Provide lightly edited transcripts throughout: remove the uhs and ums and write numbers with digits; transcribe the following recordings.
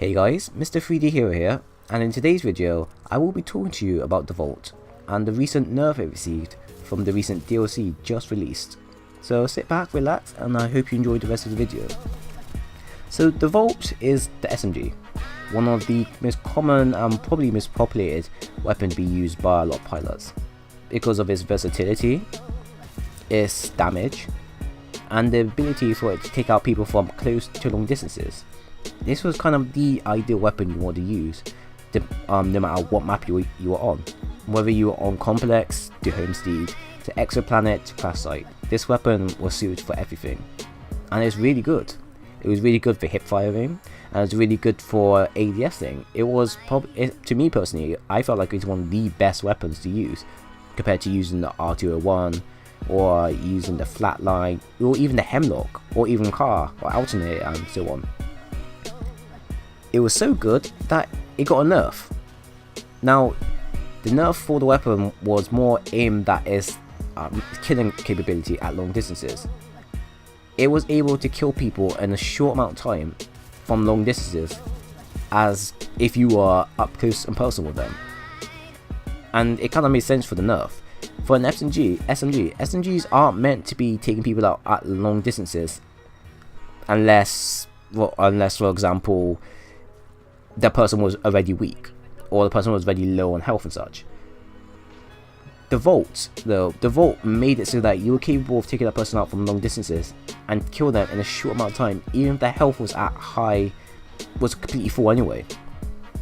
Hey guys, Mr. 3D Hero here, and in today's video, I will be talking to you about the Vault, and the recent nerf it received from the recent DLC just released. So sit back, relax, and I hope you enjoy the rest of the video. So the Vault is the SMG, one of the most common and probably most populated weapon to be used by a lot of pilots, because of its versatility, its damage, and the ability for it to take out people from close to long distances. This was kind of the ideal weapon you want to use, no matter what map you were on. Whether you were on Complex, to Homestead, to Exoplanet, to Crash Site, this weapon was suited for everything. And it's really good. It was really good for hip firing, and it was really good for ADSing. It was probably, to me personally, I felt like it was one of the best weapons to use, compared to using the R201, or using the Flatline, or even the Hemlock, or even Car, or Alternate, and so on. It was so good that it got a nerf. Now, the nerf for the weapon was more aimed at its killing capability at long distances. It was able to kill people in a short amount of time from long distances, as if you were up close and personal with them. And it kind of made sense for the nerf. For an SMGs aren't meant to be taking people out at long distances, unless for example, the person was already weak, or the person was already low on health and such. The Vault, though, made it so that you were capable of taking that person out from long distances and kill them in a short amount of time, even if their health was completely full anyway.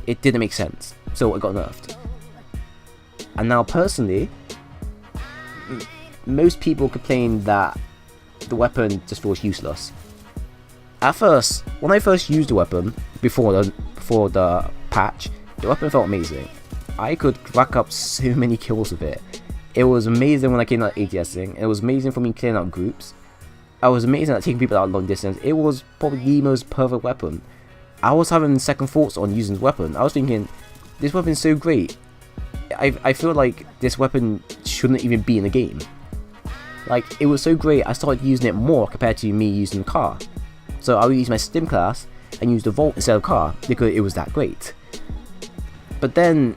It didn't make sense, so it got nerfed. And now, personally, most people complain that the weapon just feels useless. At first, when I first used the weapon before the patch, the weapon felt amazing. I could rack up so many kills with it. It was amazing when I came out ADSing. It was amazing for me clearing out groups. I was amazing at taking people out long distance. It was probably the most perfect weapon. I was having second thoughts on using this weapon. I was thinking, this weapon's so great. I feel like this weapon shouldn't even be in the game. Like, it was so great, I started using it more compared to me using Car. So I would use my Stim class and use the Vault instead of Car because it was that great. But then,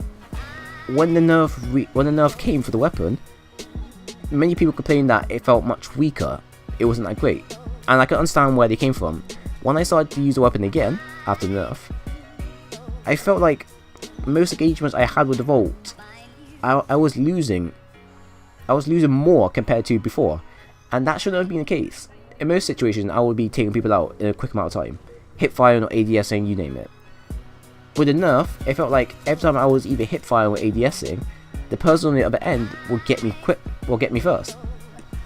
when the nerf came for the weapon, many people complained that it felt much weaker. It wasn't that great, and I can understand where they came from. When I started to use the weapon again after the nerf, I felt like most engagements I had with the Vault, I was losing more compared to before, and that shouldn't have been the case. In most situations, I would be taking people out in a quick amount of time, hip firing or ADSing, you name it. With the nerf, it felt like every time I was either hip firing or ADSing, the person on the other end would get me first.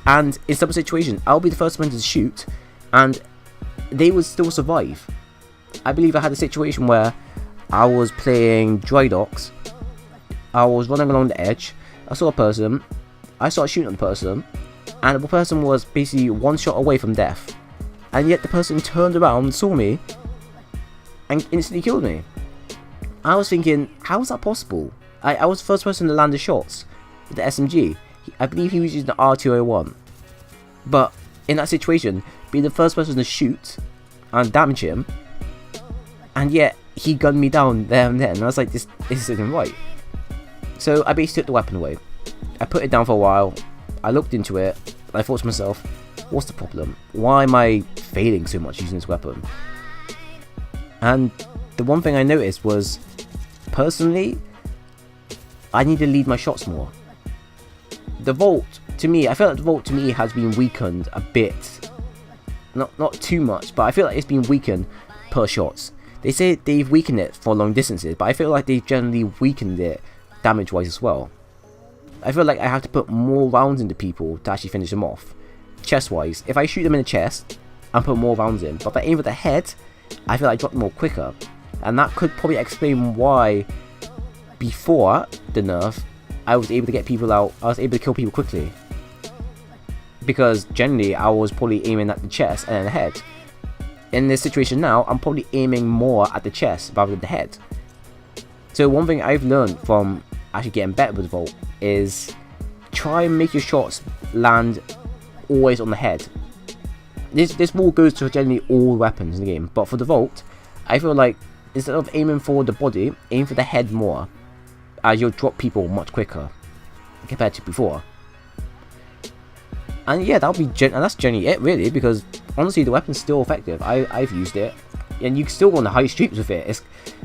And in some situations, I'll be the first one to shoot, and they would still survive. I believe I had a situation where I was playing Dry Docks, I was running along the edge, I saw a person, I started shooting at the person, and the person was basically one shot away from death, and yet the person turned around, saw me, and instantly killed me. I was thinking, how is that possible? I was the first person to land the shots with the SMG. I believe he was using the R201. But in that situation, being the first person to shoot and damage him, and yet he gunned me down there and then, and I was like, this isn't right. So I basically took the weapon away. I put it down for a while, I looked into it, and I thought to myself, what's the problem? Why am I failing so much using this weapon? And the one thing I noticed was, personally, I need to lead my shots more. The Vault, to me, I feel like the Vault to me has been weakened a bit. Not too much, but I feel like it's been weakened per shots. They say they've weakened it for long distances, but I feel like they've generally weakened it damage-wise as well. I feel like I have to put more rounds into people to actually finish them off. Chest-wise, if I shoot them in the chest, and put more rounds in, but if I aim at the head, I feel like I drop them more quicker. And that could probably explain why, before the nerf, I was able to get people out, I was able to kill people quickly. Because generally, I was probably aiming at the chest and then the head. In this situation now, I'm probably aiming more at the chest rather than the head. So one thing I've learned from actually getting better with the Vault is try and make your shots land always on the head. This rule goes to generally all weapons in the game, but for the Vault, I feel like instead of aiming for the body, aim for the head more, as you'll drop people much quicker compared to before. And yeah, that'll be and that's generally it really, because honestly the weapon's still effective. I've used it, and you can still go on the high streaks with it.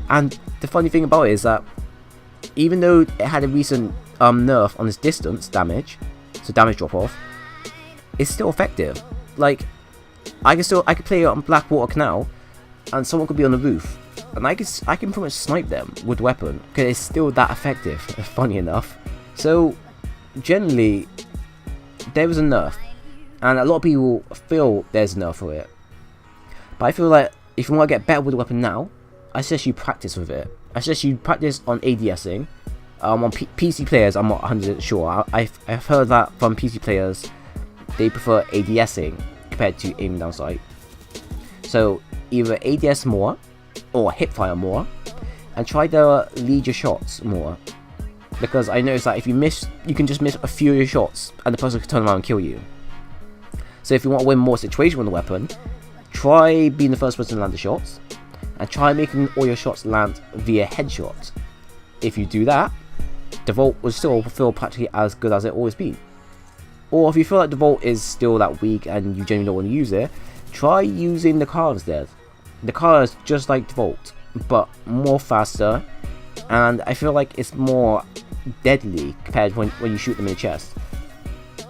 And the funny thing about it is that even though it had a recent nerf on its distance damage, so damage drop off, it's still effective. Like I could play it on Blackwater Canal, and someone could be on the roof, and I can pretty much snipe them with the weapon because it's still that effective. Funny enough, so generally there was a nerf, and a lot of people feel there's a nerf for it. But I feel like if you want to get better with the weapon now, I suggest you practice with it. I suggest you practice on ADSing. On PC players, I'm not 100% sure. I've heard that from PC players, they prefer ADSing compared to aiming down sight. So either ADS more or hipfire more, and try to lead your shots more. Because I noticed that if you miss, you can just miss a few of your shots and the person can turn around and kill you. So if you want to win more situation with the weapon, try being the first person to land the shots, and try making all your shots land via headshots. If you do that, the Volt will still feel practically as good as it always been. Or if you feel like the Volt is still that weak and you genuinely don't want to use it, try using the car instead. The car is just like the Volt, but more faster, and I feel like it's more deadly compared when you shoot them in the chest.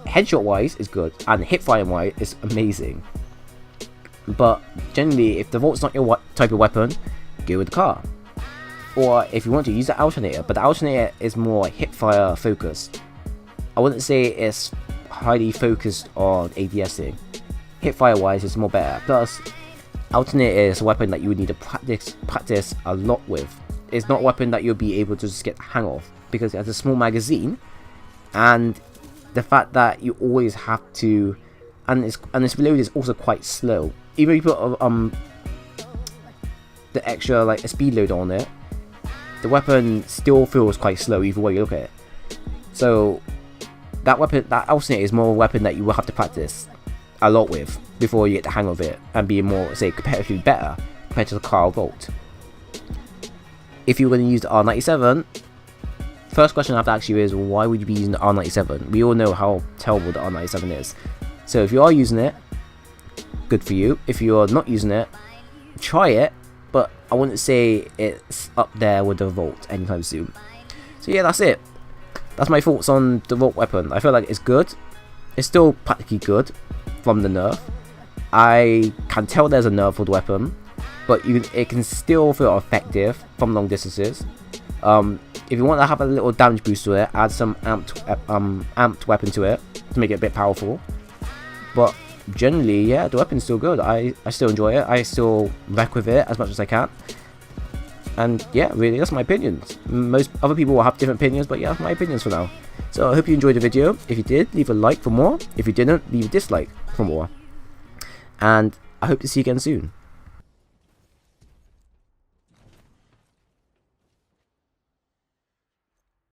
Headshot wise is good, and hipfire wise is amazing. But generally, if the Volt's not your type of weapon, go with the car. Or if you want to, use the alternator, but the alternator is more hipfire focused. I wouldn't say it's highly focused on ADSing. Hipfire wise it's more better. Plus, alternator is a weapon that you would need to practice a lot with. It's not a weapon that you'll be able to just get the hang of, because it has a small magazine, and the fact that you always have to, and its reload is also quite slow. Even if you put the extra like a speed load on it, the weapon still feels quite slow either way you look at it. So that alternator is more a weapon that you will have to practice a lot with before you get the hang of it and be more, say, competitively better compared to the car Volt. If you're going to use the R97, first question I have to ask you is, why would you be using the R97? We all know how terrible the R97 is. So if you are using it, good for you. If you're not using it, try it, but I wouldn't say it's up there with the Volt anytime soon. So yeah, that's it. That's my thoughts on the Volt weapon. I feel like it's good. It's still practically good from the nerf. I can tell there's a nerf for the weapon, but it can still feel effective from long distances. If you want to have a little damage boost to it, add some amped weapon to it to make it a bit powerful. But generally, yeah, the weapon's still good. I still enjoy it. I still wreck with it as much as I can. And yeah, really, that's my opinions. Most other people will have different opinions, but yeah, that's my opinions for now. So I hope you enjoyed the video. If you did, leave a like for more. If you didn't, leave a dislike for more. And I hope to see you again soon.